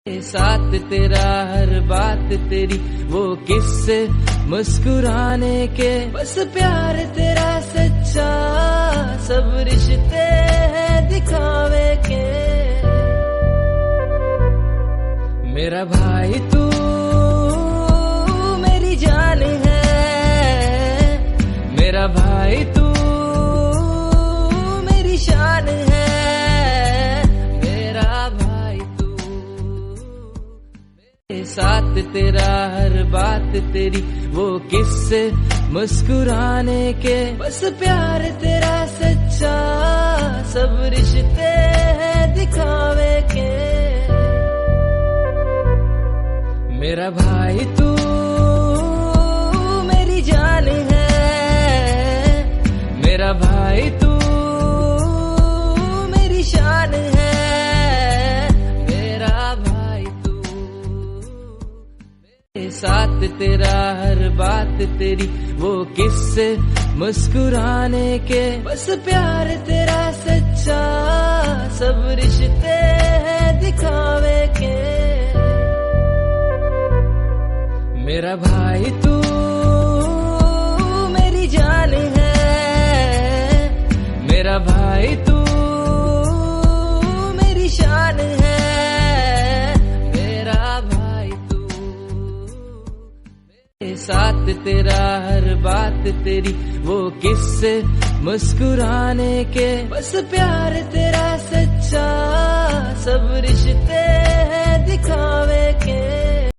साथ तेरा हर बात तेरी वो किस्से मुस्कुराने के, बस प्यार तेरा सच्चा सब रिश्ते हैं दिखावे के। मेरा भाई तू मेरी जान है, मेरा भाई तू मेरी शान है, साथ तेरा हर बात तेरी वो किस्से मुस्कुराने के, बस प्यार तेरा सच्चा सब रिश्ते हैं दिखावे के। मेरा भाई तू मेरी जान है, मेरा भाई तू मेरी शान है, साथ तेरा हर बात तेरी वो किस्से मुस्कुराने के, बस प्यार तेरा सच्चा सब रिश्ते हैं दिखावे के। मेरा भाई तू मेरी जान है, मेरा भाई तू मेरी शान है, साथ तेरा हर बात तेरी वो किस्से मुस्कुराने के, बस प्यार तेरा सच्चा सब रिश्ते हैं दिखावे के।